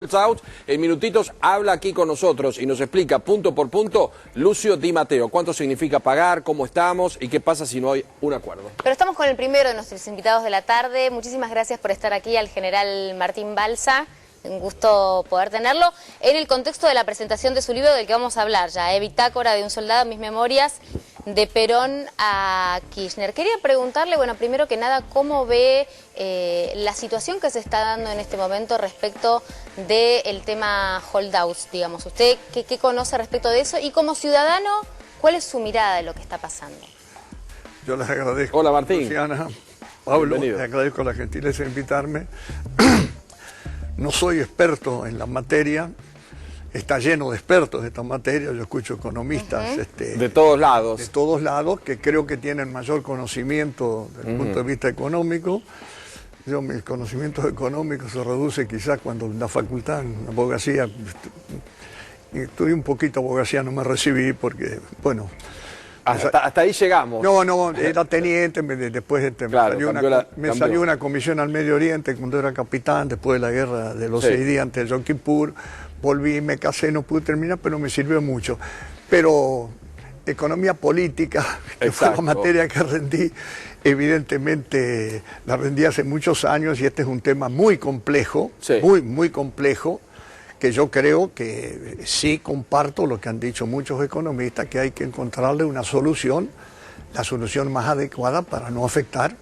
Out. En minutitos habla aquí con nosotros y nos explica punto por punto Lucio Di Matteo cuánto significa pagar, cómo estamos y qué pasa si no hay un acuerdo. Pero estamos con el primero de nuestros invitados de la tarde. Muchísimas gracias por estar aquí, al general Martín Balsa. Un gusto poder tenerlo en el contexto de la presentación de su libro del que vamos a hablar ya, Bitácora de un soldado, mis memorias de Perón a Kirchner. Quería preguntarle, bueno, primero que nada, ¿cómo ve la situación que se está dando en este momento respecto del tema holdouts, digamos? ¿Usted qué conoce respecto de eso? Y como ciudadano, ¿cuál es su mirada de lo que está pasando? Yo les agradezco. Hola, Martín. Luciana, Pablo, Bienvenido. les agradezco la gentileza de invitarme. No soy experto en la materia, está lleno de expertos de esta materia, yo escucho economistas De todos lados. Que creo que tienen mayor conocimiento desde el punto de vista económico. Yo, mis conocimientos económicos se reducen quizás cuando en la facultad, en abogacía, estudié un poquito abogacía, no me recibí porque, bueno... Hasta ahí llegamos. No, era teniente, después Claro, me salió una comisión al Medio Oriente cuando era capitán, después de la guerra de los 6 días antes de Yom Kippur, volví, me casé, no pude terminar, pero me sirvió mucho. Pero economía política, que fue la materia que rendí, evidentemente la rendí hace muchos años y este es un tema muy complejo, muy complejo, que yo creo que sí comparto lo que han dicho muchos economistas, que hay que encontrarle una solución, la solución más adecuada para no afectar.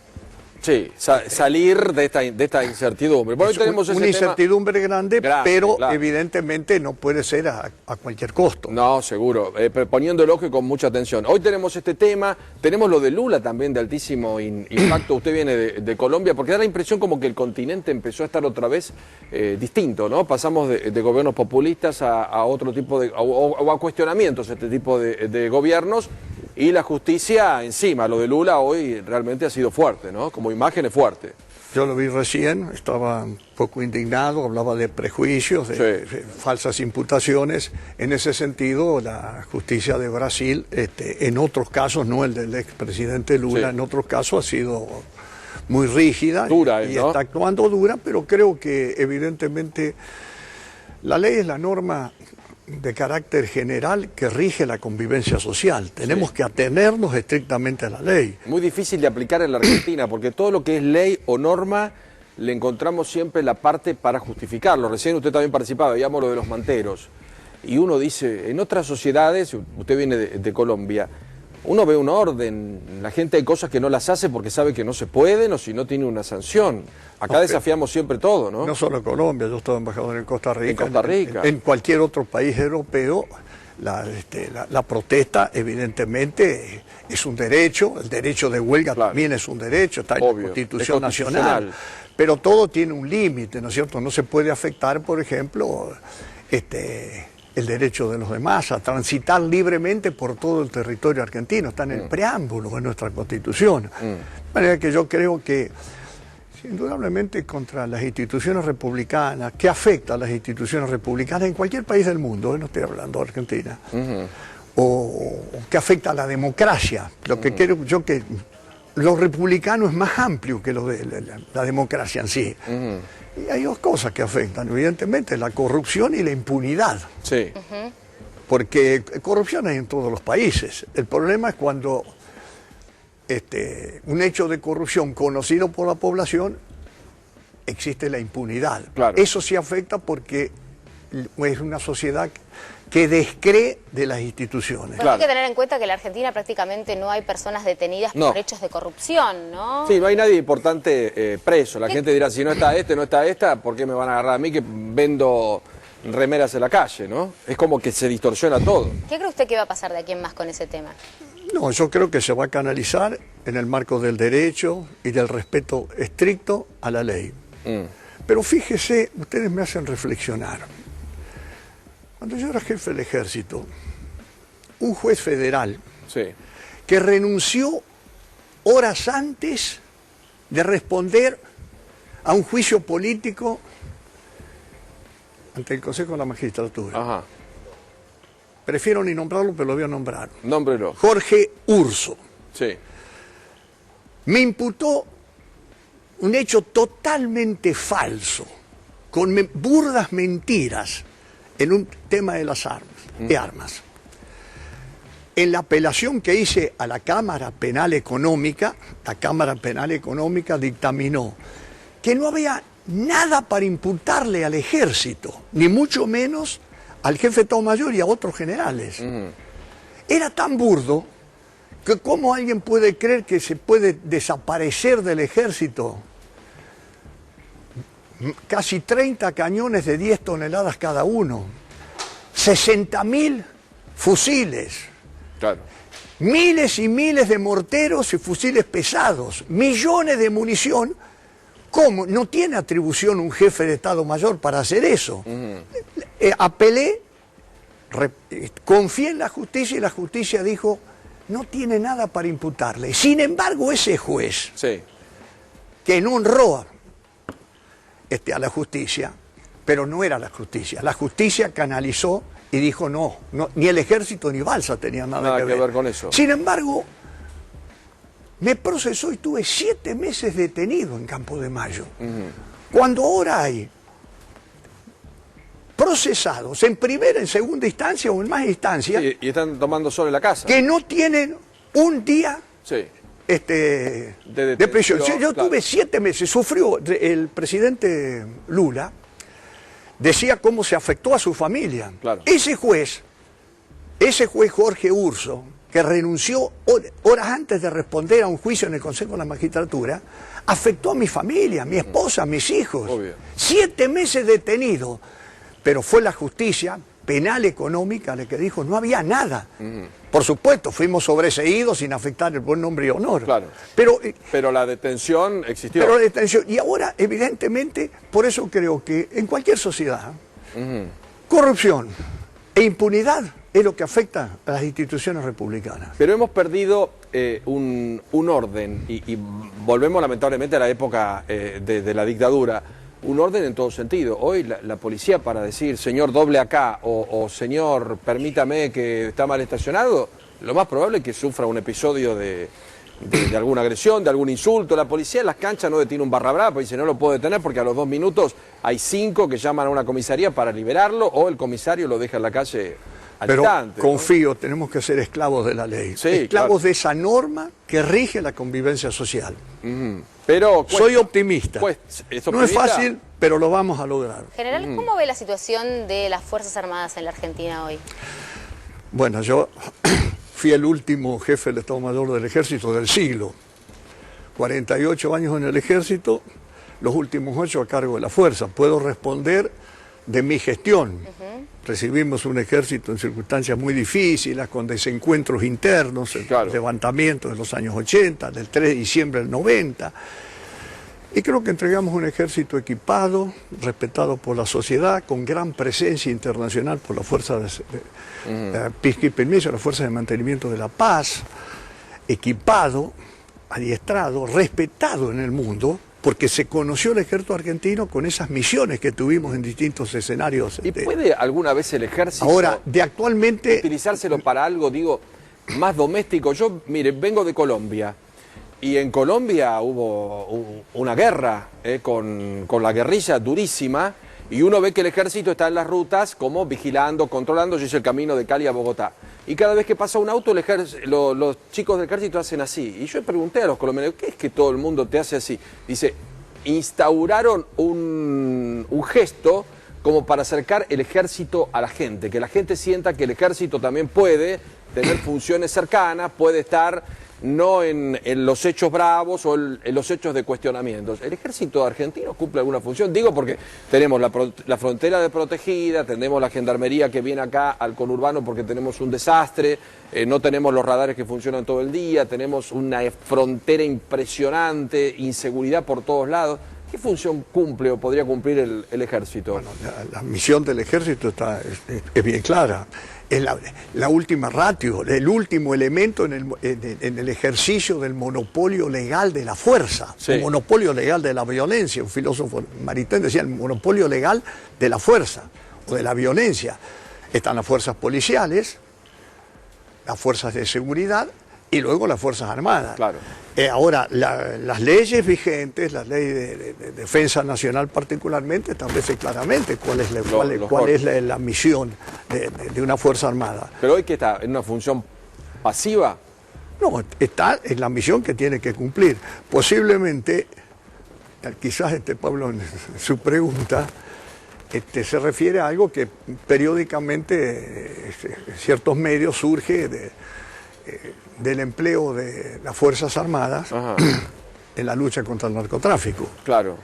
Sí, salir de esta incertidumbre. Bueno, hoy tenemos una incertidumbre grande, pero claro, evidentemente no puede ser a cualquier costo. No, seguro, poniendo el ojo y con mucha atención. Hoy tenemos este tema, tenemos lo de Lula también de altísimo impacto. Usted viene de Colombia, porque da la impresión como que el continente empezó a estar otra vez distinto, ¿no? Pasamos de gobiernos populistas a otro tipo de, o a cuestionamientos a este tipo de gobiernos. Y la justicia encima, lo de Lula hoy realmente ha sido fuerte, ¿no? Como imagen es fuerte. Yo lo vi recién, estaba un poco indignado, hablaba de prejuicios, de falsas imputaciones. En ese sentido, la justicia de Brasil, en otros casos, no el del expresidente Lula, en otros casos ha sido muy rígida. Dura, y ¿no? está actuando dura, pero creo que evidentemente la ley es la norma de carácter general que rige la convivencia social. Tenemos que atenernos estrictamente a la ley. Muy difícil de aplicar en la Argentina, porque todo lo que es ley o norma le encontramos siempre la parte para justificarlo. Recién usted también participaba, veíamos lo de los manteros. Y uno dice, en otras sociedades, usted viene de Colombia, uno ve un orden, la gente hay cosas que no las hace porque sabe que no se pueden o si no tiene una sanción. Acá desafiamos siempre todo, ¿no? No solo en Colombia, yo estaba embajador en Costa Rica. En Costa Rica. En cualquier otro país europeo, la protesta evidentemente es un derecho, el derecho de huelga también es un derecho, está en la Constitución Nacional. Pero todo tiene un límite, ¿no es cierto? No se puede afectar, por ejemplo, el derecho de los demás a transitar libremente por todo el territorio argentino, está en el preámbulo de nuestra Constitución. De manera que yo creo que, indudablemente, contra las instituciones republicanas, que afecta a las instituciones republicanas en cualquier país del mundo, no estoy hablando de Argentina, o que afecta a la democracia, lo que creo yo que lo republicano es más amplio que lo de la democracia en sí. Y hay dos cosas que afectan, evidentemente, la corrupción y la impunidad. Sí. Porque corrupción hay en todos los países. El problema es cuando un hecho de corrupción conocido por la población, existe la impunidad. Claro. Eso sí afecta porque es una sociedad que descree de las instituciones. Bueno, hay que tener en cuenta que en la Argentina prácticamente no hay personas detenidas por hechos de corrupción, ¿no? Sí, no hay nadie importante preso. La gente dirá, si no está no está esta, ¿por qué me van a agarrar a mí que vendo remeras en la calle, no? Es como que se distorsiona todo. ¿Qué cree usted que va a pasar de aquí en más con ese tema? No, yo creo que se va a canalizar en el marco del derecho y del respeto estricto a la ley. Pero fíjese, ustedes me hacen reflexionar. Cuando yo era jefe del ejército, un juez federal que renunció horas antes de responder a un juicio político ante el Consejo de la Magistratura. Prefiero ni nombrarlo, pero lo voy a nombrar. Nómbrelo. Jorge Urso. Sí. Me imputó un hecho totalmente falso con burdas mentiras en un tema de las armas. En la apelación que hice a la Cámara Penal Económica, la Cámara Penal Económica dictaminó que no había nada para imputarle al ejército, ni mucho menos al jefe de Estado Mayor y a otros generales. Era tan burdo que cómo alguien puede creer que se puede desaparecer del ejército casi 30 cañones de 10 toneladas cada uno, 60.000 fusiles, claro, miles y miles de morteros y fusiles pesados, millones de munición. ¿Cómo? No tiene atribución un jefe de Estado Mayor para hacer eso. Apelé, confié en la justicia y la justicia dijo, no tiene nada para imputarle. Sin embargo, ese juez, sí, que no honró a la justicia, pero no era la justicia canalizó y dijo no, ni el ejército ni Balsa tenían nada que ver con eso. Sin embargo, me procesó y tuve 7 meses detenido en Campo de Mayo. Cuando ahora hay procesados en primera, en segunda instancia o en más instancias, sí, y están tomando sol en la casa, que no tienen un día, sí, de prisión. Yo tuve 7 meses, sufrió el presidente Lula, decía cómo se afectó a su familia. Claro. Ese juez Jorge Urso, que renunció horas antes de responder a un juicio en el Consejo de la Magistratura, afectó a mi familia, a mi esposa, a mis hijos. Obvio. 7 meses detenido, pero fue la justicia penal económica la que dijo no había nada. Por supuesto, fuimos sobreseídos sin afectar el buen nombre y honor. Claro. Pero la detención existió. Y ahora, evidentemente, por eso creo que en cualquier sociedad, corrupción e impunidad es lo que afecta a las instituciones republicanas. Pero hemos perdido un orden y volvemos lamentablemente a la época de la dictadura. Un orden en todo sentido. Hoy la policía, para decir señor doble acá o señor permítame que está mal estacionado, lo más probable es que sufra un episodio de alguna agresión, de algún insulto. La policía en las canchas no detiene un barra brava, porque dice no lo puedo detener porque a los 2 minutos hay 5 que llaman a una comisaría para liberarlo o el comisario lo deja en la calle al instante. Pero confío, ¿no? Tenemos que ser esclavos de la ley, sí, esclavos claro, de esa norma que rige la convivencia social. Pero soy optimista. No es fácil, pero lo vamos a lograr. General, ¿cómo ve la situación de las Fuerzas Armadas en la Argentina hoy? Bueno, yo fui el último jefe del Estado Mayor del Ejército del siglo. 48 años en el Ejército, los últimos 8 a cargo de la Fuerza. Puedo responder de mi gestión. Recibimos un ejército en circunstancias muy difíciles, con desencuentros internos, el levantamiento de los años 80, del 3 de diciembre del 90. Y creo que entregamos un ejército equipado, respetado por la sociedad, con gran presencia internacional por la fuerza de Peacekeeping Mission, las fuerzas de mantenimiento de la paz, equipado, adiestrado, respetado en el mundo, porque se conoció el ejército argentino con esas misiones que tuvimos en distintos escenarios. ¿Y puede alguna vez el ejército ahora, actualmente utilizárselo para algo, digo, más doméstico? Yo, mire, vengo de Colombia, y en Colombia hubo una guerra con la guerrilla durísima, y uno ve que el ejército está en las rutas como vigilando, controlando. Yo hice el camino de Cali a Bogotá. Y cada vez que pasa un auto, los chicos del ejército hacen así. Y yo pregunté a los colombianos, ¿qué es que todo el mundo te hace así? Dice, instauraron un gesto como para acercar el ejército a la gente, que la gente sienta que el ejército también puede tener funciones cercanas, puede estar no en los hechos bravos o en los hechos de cuestionamientos. ¿El ejército argentino cumple alguna función? Digo porque tenemos la frontera protegida, tenemos la gendarmería que viene acá al conurbano porque tenemos un desastre, no tenemos los radares que funcionan todo el día, tenemos una frontera impresionante, inseguridad por todos lados. ¿Qué función cumple o podría cumplir el ejército? Bueno, la misión del ejército es bien clara. Es la última ratio, el último elemento en el ejercicio del monopolio legal de la fuerza, sí, el monopolio legal de la violencia. Un filósofo Maritain decía el monopolio legal de la fuerza o de la violencia. Están las fuerzas policiales, las fuerzas de seguridad y luego las Fuerzas Armadas. Claro. Ahora, las leyes vigentes, la ley de defensa nacional particularmente, establece claramente cuál es la misión de una Fuerza Armada. ¿Pero hoy qué está? ¿En una función pasiva? No, está en la misión que tiene que cumplir. Posiblemente, quizás Pablo, en su pregunta, se refiere a algo que periódicamente en ciertos medios surge del empleo de las Fuerzas Armadas en la lucha contra el narcotráfico. Claro.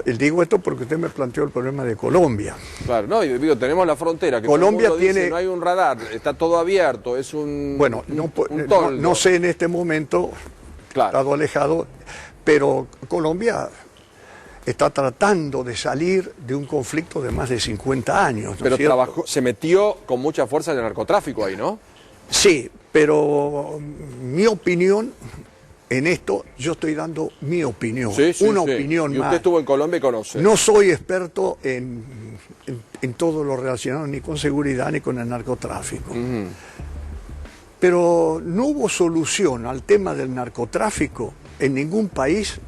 Digo esto porque usted me planteó el problema de Colombia. Claro, no, y digo, tenemos la frontera, que Colombia todo el mundo tiene... dice, no hay un radar, está todo abierto, es un... Bueno, no sé en este momento, claro, estado alejado, pero Colombia está tratando de salir de un conflicto de más de 50 años. ¿No pero es cierto? se metió con mucha fuerza en el narcotráfico ahí, ¿no? Sí, pero mi opinión en esto, yo estoy dando mi opinión, una opinión más. Y usted más. estuvo en Colombia y conoce. No soy experto en todo lo relacionado ni con seguridad ni con el narcotráfico. Pero no hubo solución al tema del narcotráfico en ningún país,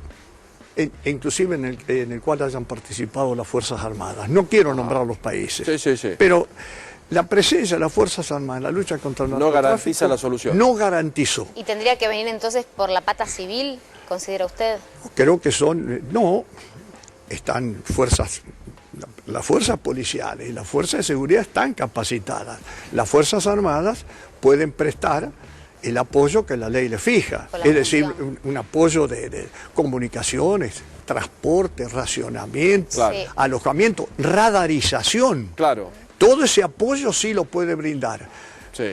inclusive en el cual hayan participado las Fuerzas Armadas. No quiero nombrar los países, pero la presencia de las Fuerzas Armadas en la lucha contra el narcotráfico no garantiza la solución. No garantizó. ¿Y tendría que venir entonces por la pata civil, considera usted? Creo que están las fuerzas policiales y las fuerzas de seguridad están capacitadas. Las Fuerzas Armadas pueden prestar el apoyo que la ley le fija, es decir, un apoyo de comunicaciones, transporte, racionamiento, alojamiento, radarización. Claro. Todo ese apoyo sí lo puede brindar,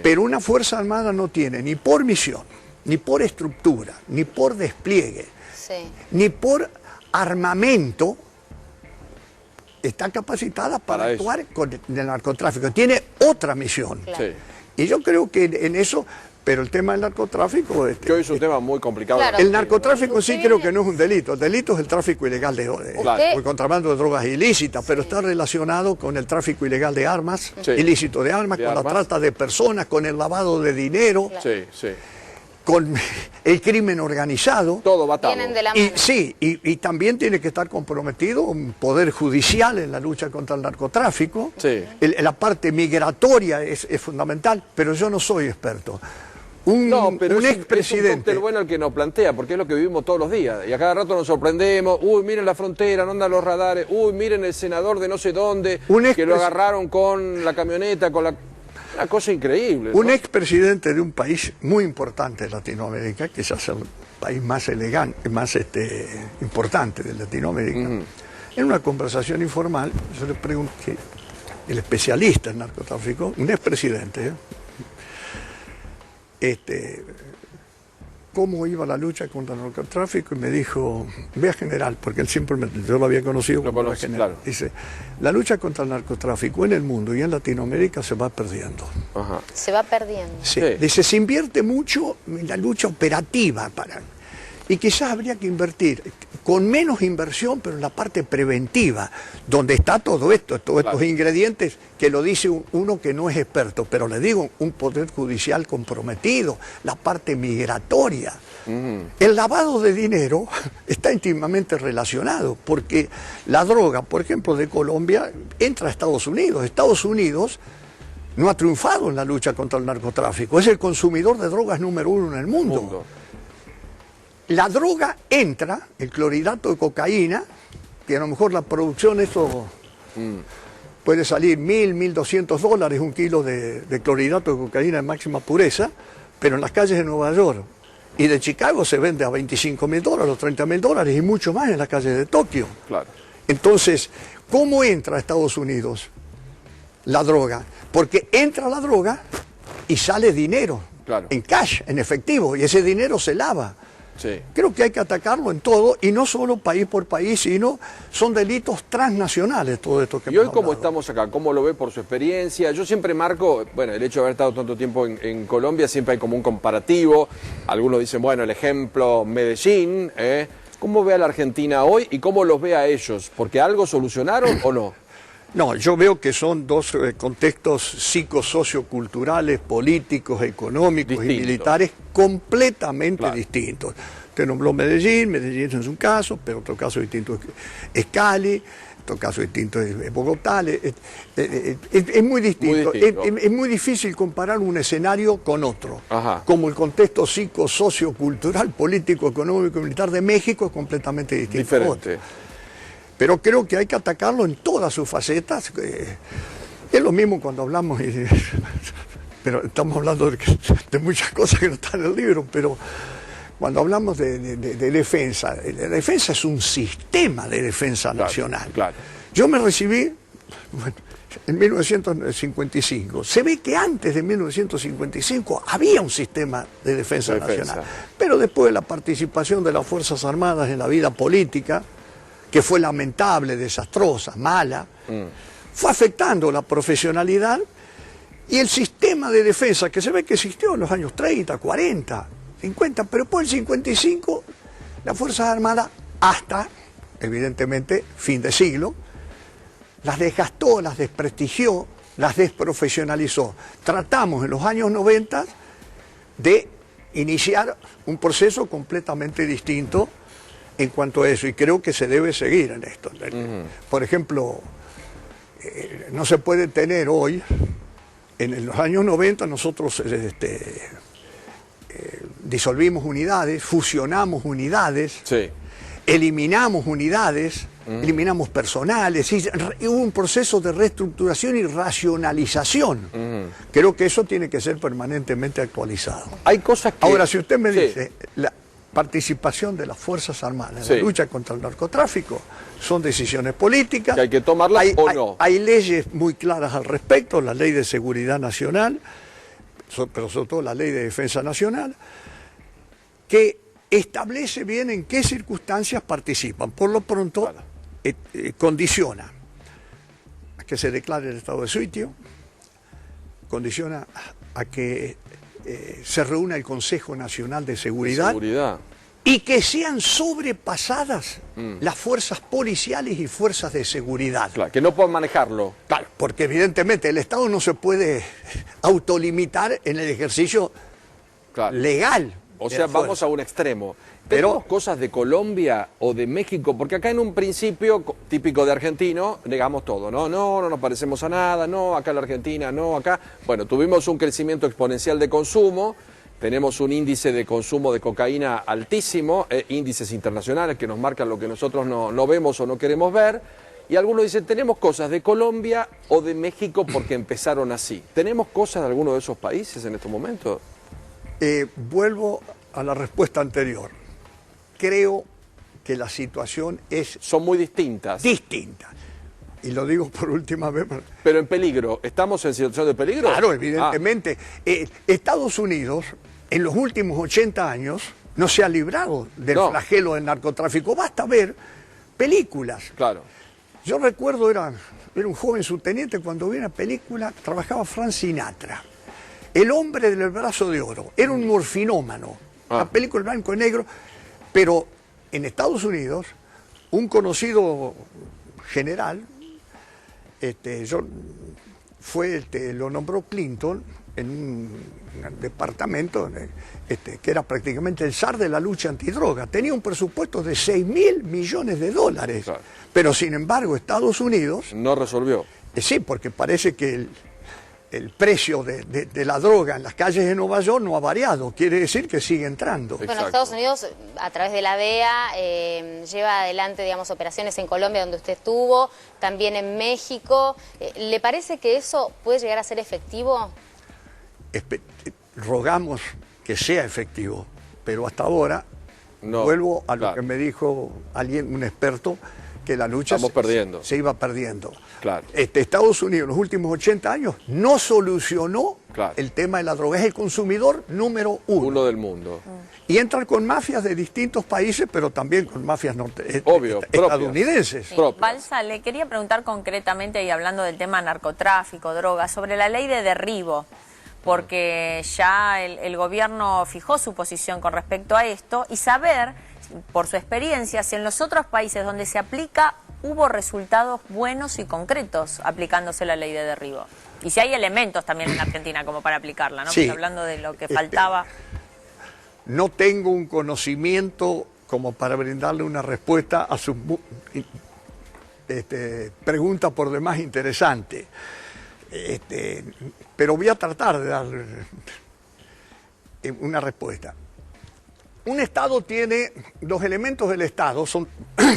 pero una Fuerza Armada no tiene ni por misión, ni por estructura, ni por despliegue, ni por armamento, está capacitada para actuar con el narcotráfico. Tiene otra misión. Y yo creo que en eso... Pero el tema del narcotráfico... que hoy es un tema muy complicado. Claro, el narcotráfico sí creo que no es un delito. El delito es el tráfico ilegal el contrabando de drogas ilícitas, pero está relacionado con el tráfico ilegal de armas, ilícito de armas, con la trata de personas, con el lavado de dinero, con el crimen organizado. Todo va atado. Y también tiene que estar comprometido un poder judicial en la lucha contra el narcotráfico. La parte migratoria es fundamental, pero yo no soy experto. Un expresidente. Es un cóctel bueno el que nos plantea, porque es lo que vivimos todos los días. Y a cada rato nos sorprendemos. Uy, miren la frontera, no andan los radares. Uy, miren el senador de no sé dónde, que lo agarraron con la camioneta, con la... Una cosa increíble. Un expresidente de un país muy importante de Latinoamérica, que es el país más elegante, más importante de Latinoamérica, en una conversación informal, yo le pregunté, el especialista en narcotráfico, un expresidente, cómo iba la lucha contra el narcotráfico, y me dijo, vea general, porque él siempre yo lo había conocido como general. Claro. Dice, la lucha contra el narcotráfico en el mundo y en Latinoamérica se va perdiendo. Se va perdiendo. Dice, se invierte mucho en la lucha operativa y quizás habría que invertir con menos inversión, pero en la parte preventiva, donde está todo esto, todos estos ingredientes que lo dice uno que no es experto, pero le digo, un poder judicial comprometido, la parte migratoria. El lavado de dinero está íntimamente relacionado, porque la droga, por ejemplo, de Colombia, entra a Estados Unidos. Estados Unidos no ha triunfado en la lucha contra el narcotráfico, es el consumidor de drogas número 1 en el mundo. La droga entra, el clorhidrato de cocaína, que a lo mejor la producción, esto puede salir $1.000, $1.200 un kilo de clorhidrato de cocaína de máxima pureza, pero en las calles de Nueva York y de Chicago se vende a $25.000, $30.000 y mucho más en las calles de Tokio. Entonces, ¿cómo entra a Estados Unidos la droga? Porque entra la droga y sale dinero, en cash, en efectivo, y ese dinero se lava. Creo que hay que atacarlo en todo, y no solo país por país, sino son delitos transnacionales todo esto que hemos hablado. ¿Y hoy cómo estamos acá? ¿Cómo lo ve por su experiencia? Yo siempre marco, bueno, el hecho de haber estado tanto tiempo en Colombia, siempre hay como un comparativo. Algunos dicen, bueno, el ejemplo Medellín, ¿cómo ve a la Argentina hoy y cómo los ve a ellos? ¿Porque algo solucionaron o no? No, yo veo que son dos contextos psicosocioculturales, políticos, económicos y militares completamente distintos. Usted nombró Medellín, Medellín es un caso, pero otro caso distinto es Cali, otro caso distinto es Bogotá. Es muy distinto. Es muy difícil comparar un escenario con otro. Ajá. Como el contexto psicosociocultural, político, económico y militar de México es completamente distinto. Diferente. Pero creo que hay que atacarlo en todas sus facetas. Es lo mismo cuando hablamos, pero estamos hablando de muchas cosas que no están en el libro, pero cuando hablamos de defensa, la defensa es un sistema de defensa nacional. Claro. Yo me recibí en 1955. Se ve que antes de 1955 había un sistema de defensa nacional, pero después de la participación de las Fuerzas Armadas en la vida política, que fue lamentable, desastrosa, mala, fue afectando la profesionalidad y el sistema de defensa que se ve que existió en los años 30, 40, 50, pero por el 55 las Fuerzas Armadas hasta, evidentemente, fin de siglo, las desgastó, las desprestigió, las desprofesionalizó. Tratamos en los años 90 de iniciar un proceso completamente distinto en cuanto a eso, y creo que se debe seguir en esto. Por ejemplo, no se puede tener hoy, en los años 90 nosotros disolvimos unidades, fusionamos unidades, eliminamos unidades, eliminamos personales, y hubo un proceso de reestructuración y racionalización. Creo que eso tiene que ser permanentemente actualizado. Hay cosas que... Ahora, si usted me dice... La participación de las Fuerzas Armadas en la lucha contra el narcotráfico son decisiones políticas. ¿Que hay que tomarlas o no? Hay leyes muy claras al respecto, la Ley de Seguridad Nacional, pero sobre todo la Ley de Defensa Nacional, que establece bien en qué circunstancias participan. Por lo pronto, condiciona a que se declare el estado de sitio, condiciona a que se reúna el Consejo Nacional de Seguridad, y que sean sobrepasadas las fuerzas policiales y fuerzas de seguridad. Claro, que no puedan manejarlo. Claro, porque evidentemente el Estado no se puede autolimitar en el ejercicio legal. O sea, vamos a un extremo. ¿Tenemos cosas de Colombia o de México? Porque acá en un principio, típico de argentino, negamos todo, ¿no? No nos parecemos a nada, no, acá en la Argentina, no, acá. Bueno, tuvimos un crecimiento exponencial de consumo, tenemos un índice de consumo de cocaína altísimo, índices internacionales que nos marcan lo que nosotros no vemos o no queremos ver, y algunos dicen, tenemos cosas de Colombia o de México porque empezaron así. ¿Tenemos cosas de alguno de esos países en estos momentos? Vuelvo a la respuesta anterior. Creo que la situación son muy distintas. Distintas. Y lo digo por última vez. Pero en peligro. ¿Estamos en situación de peligro? Claro, evidentemente. Estados Unidos, en los últimos 80 años, no se ha librado del flagelo del narcotráfico. Basta ver películas. Claro. Yo recuerdo, era un joven subteniente, cuando vi una película, trabajaba Frank Sinatra. El hombre del brazo de oro. Era un morfinómano. La película blanco y negro. Pero en Estados Unidos, un conocido general, lo nombró Clinton en un departamento que era prácticamente el zar de la lucha antidroga. Tenía un presupuesto de $6.000 millones. Claro. Pero sin embargo, Estados Unidos... No resolvió. Sí, porque parece que el precio de la droga en las calles de Nueva York no ha variado, quiere decir que sigue entrando. Bueno, Estados Unidos, a través de la DEA, lleva adelante, digamos, operaciones en Colombia, donde usted estuvo, también en México. ¿Le parece que eso puede llegar a ser efectivo? Rogamos que sea efectivo, pero hasta ahora, vuelvo a lo que me dijo un experto, que la lucha se iba perdiendo. Claro. Estados Unidos en los últimos 80 años no solucionó el tema de la droga. Es el consumidor número uno del mundo. Y entran con mafias de distintos países, pero también con mafias estadounidenses. Balsa, le quería preguntar concretamente, y hablando del tema narcotráfico, drogas, sobre la ley de derribo, porque ya el gobierno fijó su posición con respecto a esto, y saber, por su experiencia, si en los otros países donde se aplica hubo resultados buenos y concretos aplicándose la ley de derribo. Y si hay elementos también en Argentina como para aplicarla, ¿no? Sí. Porque hablando de lo que faltaba. No tengo un conocimiento como para brindarle una respuesta a su pregunta por demás interesante. Pero voy a tratar de dar una respuesta. Un Estado tiene, los elementos del Estado son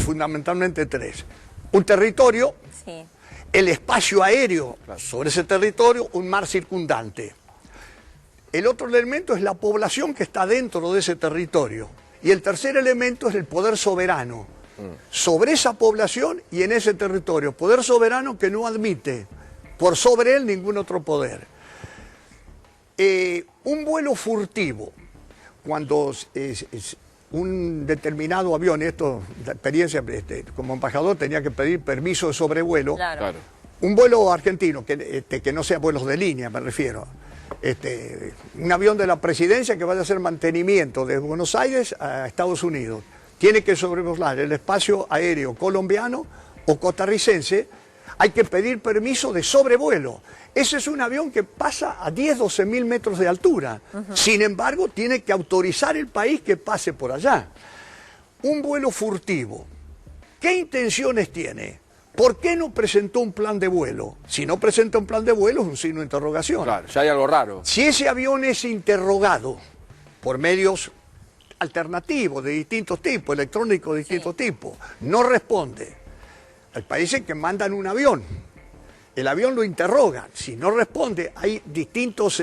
fundamentalmente tres. Un territorio, Sí. el espacio aéreo sobre ese territorio, un mar circundante. El otro elemento es la población que está dentro de ese territorio. Y el tercer elemento es el poder soberano sobre esa población y en ese territorio. Poder soberano que no admite por sobre él ningún otro poder. Un vuelo furtivo, cuando un determinado avión, esto, la experiencia, como embajador tenía que pedir permiso de sobrevuelo. Claro. Un vuelo argentino, que no sea vuelos de línea, me refiero. Un avión de la presidencia que vaya a hacer mantenimiento de Buenos Aires a Estados Unidos. Tiene que sobrevolar el espacio aéreo colombiano o costarricense. Hay que pedir permiso de sobrevuelo. Ese es un avión que pasa a 10, 12 mil metros de altura. Sin embargo, tiene que autorizar el país que pase por allá. Un vuelo furtivo, ¿qué intenciones tiene? ¿Por qué no presentó un plan de vuelo? Si no presenta un plan de vuelo es un signo de interrogación. Claro, ya hay algo raro. Si ese avión es interrogado por medios alternativos de distintos tipos, electrónicos de distintos tipos, no responde. Hay países que mandan un avión, el avión lo interroga, si no responde, hay distintos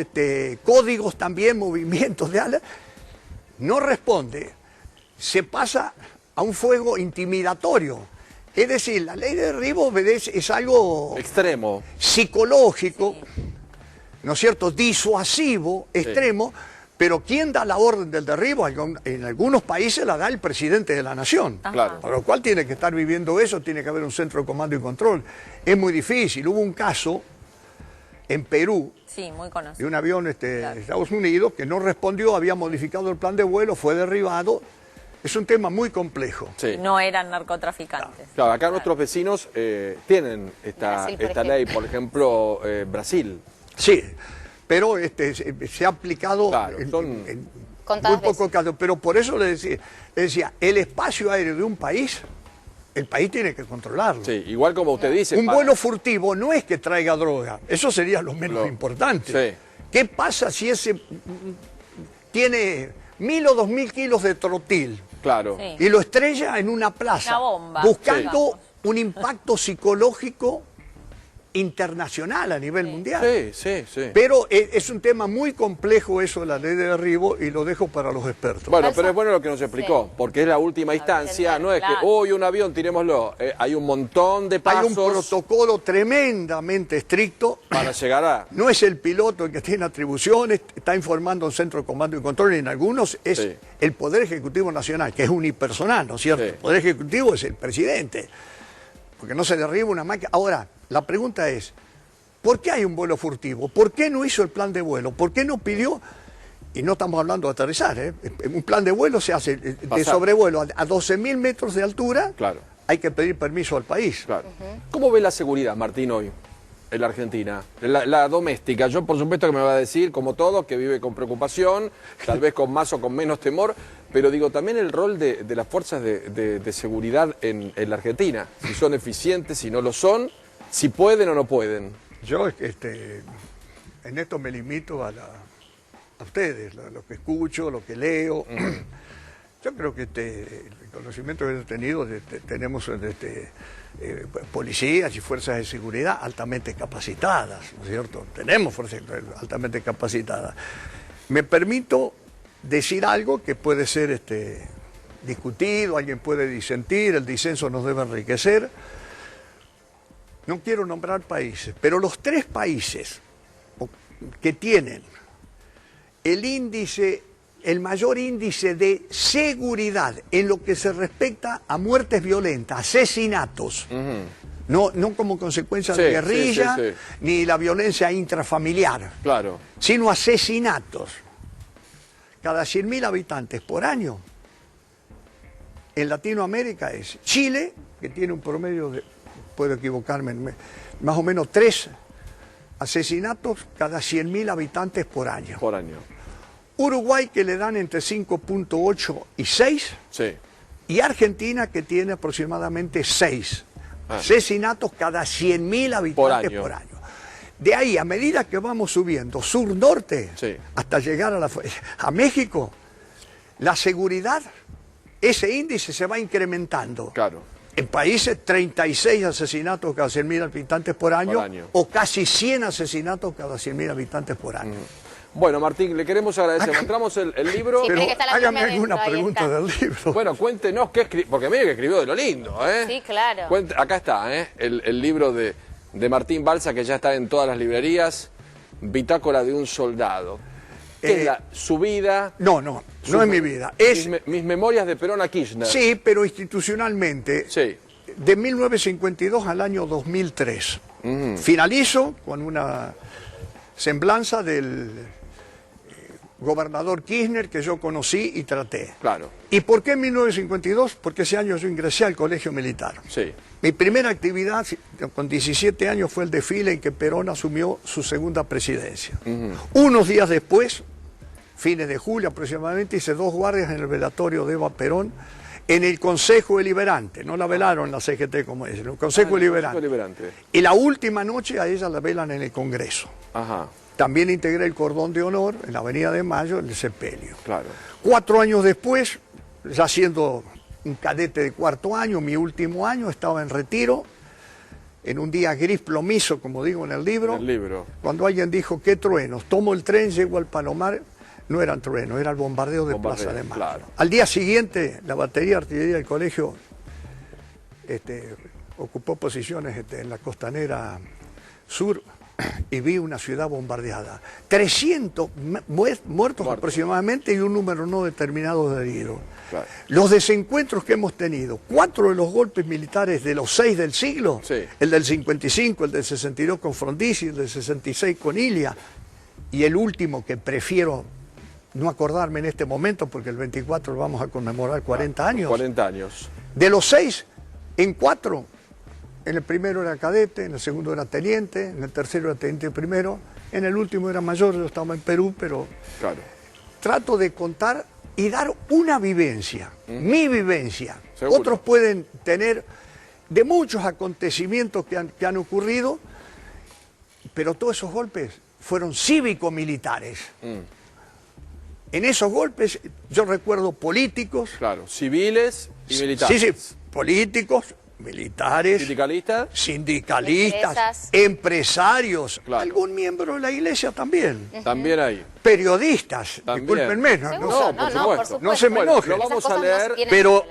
códigos también, movimientos de alas, no responde, se pasa a un fuego intimidatorio. Es decir, la ley de derribo es algo extremo, psicológico, ¿no es cierto?, disuasivo, extremo, pero ¿quién da la orden del derribo? En algunos países la da el presidente de la nación. Claro. Para lo cual tiene que estar viviendo eso, tiene que haber un centro de comando y control. Es muy difícil. Hubo un caso en Perú Sí, muy conocido. de un avión de Estados Unidos que no respondió, había modificado el plan de vuelo, fue derribado. Es un tema muy complejo. Sí. No eran narcotraficantes. Claro, acá nuestros vecinos tienen esta ley, por ejemplo, Brasil. Sí, pero se ha aplicado Claro, en Contadas muy poco caso. Pero por eso le decía, el espacio aéreo de un país, el país tiene que controlarlo. Sí, igual como usted dice. Un vuelo furtivo no es que traiga droga, eso sería lo menos importante. Sí. ¿Qué pasa si ese tiene 1.000 o 2.000 kilos de trotil? Claro. Sí. Y lo estrella en una plaza, Una bomba, buscando digamos. un impacto psicológico internacional a nivel mundial. Sí. Pero es un tema muy complejo eso de la ley de derribo y lo dejo para los expertos. Bueno, pero es bueno lo que nos explicó, porque es la última instancia, no es que hoy un avión, tirémoslo, hay un montón de pasos. Hay un protocolo tremendamente estricto. Para llegar a... No es el piloto el que tiene atribuciones, está informando un centro de comando y control, y en algunos es el Poder Ejecutivo Nacional, que es unipersonal, ¿no es cierto? Sí. El Poder Ejecutivo es el presidente, porque no se derriba una máquina. Ahora, la pregunta es, ¿por qué hay un vuelo furtivo? ¿Por qué no hizo el plan de vuelo? ¿Por qué no pidió? Y no estamos hablando de aterrizar, ¿eh? Un plan de vuelo se hace de sobrevuelo a 12.000 metros de altura. Claro. Hay que pedir permiso al país. Claro. ¿Cómo ve la seguridad, Martín, hoy en la Argentina? La doméstica. Yo, por supuesto, que me va a decir, como todo, que vive con preocupación, tal vez con más o con menos temor, pero digo, también el rol de las fuerzas de seguridad en la Argentina. Si son eficientes, si no lo son, si pueden o no pueden. Yo en esto me limito a ustedes, lo que escucho, lo que leo. Yo creo que el conocimiento que he tenido, tenemos policías y fuerzas de seguridad altamente capacitadas, ¿no es cierto? Tenemos fuerzas altamente capacitadas. Me permito decir algo que puede ser discutido, alguien puede disentir, el disenso nos debe enriquecer. No quiero nombrar países, pero los 3 países que tienen el mayor índice de seguridad en lo que se respecta a muertes violentas, asesinatos, no como consecuencia de guerrilla, ni la violencia intrafamiliar, sino asesinatos. Cada 100.000 habitantes por año, en Latinoamérica es Chile, que tiene un promedio de, puedo equivocarme, más o menos 3 asesinatos cada 100.000 habitantes por año. Por año. Uruguay, que le dan entre 5.8 y 6. Sí. Y Argentina, que tiene aproximadamente 6 asesinatos cada 100.000 habitantes por año. De ahí, a medida que vamos subiendo sur-norte, hasta llegar a México, la seguridad, ese índice se va incrementando. Claro. En países, 36 asesinatos cada 100.000 habitantes por año, o casi 100 asesinatos cada 100.000 habitantes por año. Bueno, Martín, le queremos agradecer. Mostramos el libro. Sí, pero hágame alguna pregunta del libro. Bueno, cuéntenos qué escribió, porque medio que escribió de lo lindo, ¿eh? Sí, claro. Acá está, el libro de Martín Balsa, que ya está en todas las librerías, Bitácora de un soldado. ¿Qué es su vida? No es mi vida. Es mis memorias de Perón a Kirchner. Sí, pero institucionalmente, de 1952 al año 2003. Finalizo con una semblanza del gobernador Kirchner que yo conocí y traté. Claro. ¿Y por qué en 1952? Porque ese año yo ingresé al colegio militar. Sí. Mi primera actividad con 17 años fue el desfile en que Perón asumió su segunda presidencia. Unos días después, fines de julio aproximadamente, hice 2 guardias en el velatorio de Eva Perón en el Consejo Deliberante. No la velaron la CGT como es, en el Consejo Deliberante. Y la última noche a ella la velan en el Congreso. Ajá. También integré el cordón de honor en la Avenida de Mayo, en el sepelio. Claro. 4 años después, ya siendo un cadete de 4º año, mi último año, estaba en retiro, en un día gris plomizo, como digo en el libro. Cuando alguien dijo, ¿qué truenos? Tomo el tren, llego al Palomar, no eran truenos, era el bombardeo de Plaza de Mayo. Claro. Al día siguiente, la batería de artillería del colegio ocupó posiciones en la costanera sur, y vi una ciudad bombardeada. 300 muertos aproximadamente y un número no determinado de heridos. Claro. Los desencuentros que hemos tenido, 4 de los golpes militares de los 6 del siglo, el del 55, el del 62 con Frondizi, el del 66 con Ilia, y el último que prefiero no acordarme en este momento porque el 24 lo vamos a conmemorar 40 años. 40 años. De los 6, en 4... En el primero era cadete, en el segundo era teniente, en el tercero era teniente primero, en el último era mayor, yo estaba en Perú, pero trato de contar y dar una vivencia, mi vivencia. ¿Seguro? Otros pueden tener de muchos acontecimientos que han ocurrido, pero todos esos golpes fueron cívico-militares. En esos golpes yo recuerdo políticos. Claro, civiles y militares. Sí, políticos, militares, sindicalistas, empresarios, algún miembro de la iglesia también. También hay. Periodistas, discúlpenme, no se me enojen. Lo vamos a leer. Pero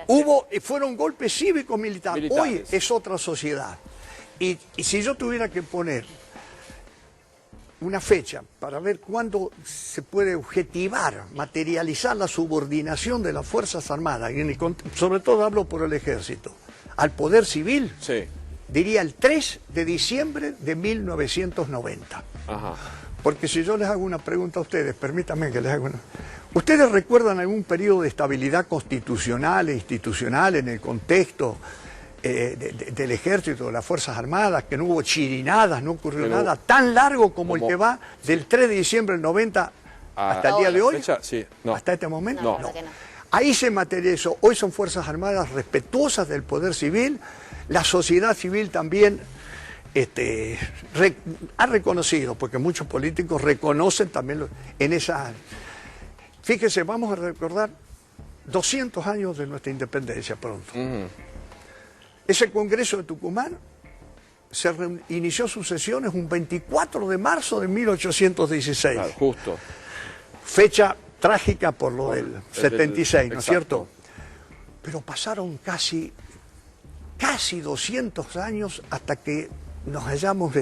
fueron golpes cívicos militares. Hoy es otra sociedad. Y si yo tuviera que poner una fecha para ver cuándo se puede objetivar, materializar la subordinación de las Fuerzas Armadas, y sobre todo hablo por el Ejército, al poder civil, diría el 3 de diciembre de 1990. Ajá. Porque si yo les hago una pregunta a ustedes, permítanme que les haga una... ¿Ustedes recuerdan algún periodo de estabilidad constitucional e institucional en el contexto del Ejército, de las Fuerzas Armadas, que no hubo chirinadas, no ocurrió nada tan largo como el que va del 3 de diciembre del 90 hasta el día de hoy? ¿Hasta este momento? No. Ahí se materializó. Hoy son Fuerzas Armadas respetuosas del poder civil. La sociedad civil también ha reconocido, porque muchos políticos reconocen también en esa... Fíjese, vamos a recordar 200 años de nuestra independencia pronto. Ese Congreso de Tucumán inició sus sesiones un 24 de marzo de 1816. Claro, justo. Fecha trágica por lo del 76, ¿no es cierto? Pero pasaron casi 200 años hasta que nos hayamos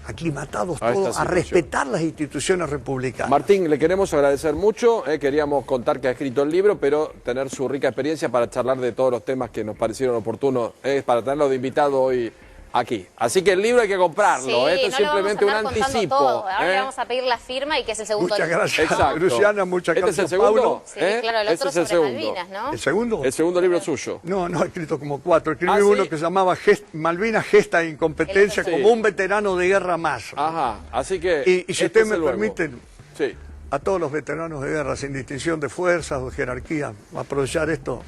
aclimatados todos a respetar las instituciones republicanas. Martín, le queremos agradecer mucho. Queríamos contar que ha escrito el libro, pero tener su rica experiencia para charlar de todos los temas que nos parecieron oportunos, para tenerlo de invitado hoy Aquí. Así que el libro hay que comprarlo. Sí, Esto es simplemente un anticipo. Todo. Ahora le vamos a pedir la firma y que es el segundo Muchas libro. gracias, Exacto. Luciana, muchas ¿Este gracias, es el segundo? Pablo. Sí, claro, el otro Ese es el sobre segundo. Malvinas, ¿no? ¿El segundo? El segundo libro suyo. No, he escrito como 4. Escribí ¿Ah, uno sí? que se llamaba Malvinas, gesta e incompetencia, Sí. como un veterano de guerra más. Ajá, así que... Y si este usted es me el nuevo. permite, Sí. a todos los veteranos de guerra, sin distinción de fuerzas o jerarquía, aprovechar esto,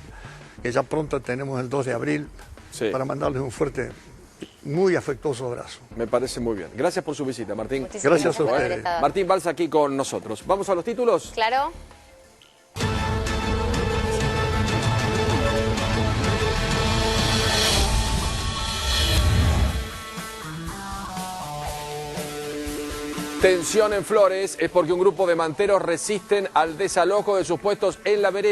que ya pronto tenemos el 2 de abril, Sí. para mandarles un fuerte, muy afectuoso abrazo. Me parece muy bien. Gracias por su visita, Martín. Muchísimas Gracias a por haber ustedes. estado. Martín Balsa aquí con nosotros. ¿Vamos a los títulos? Claro. Tensión en Flores es porque un grupo de manteros resisten al desalojo de sus puestos en la vereda.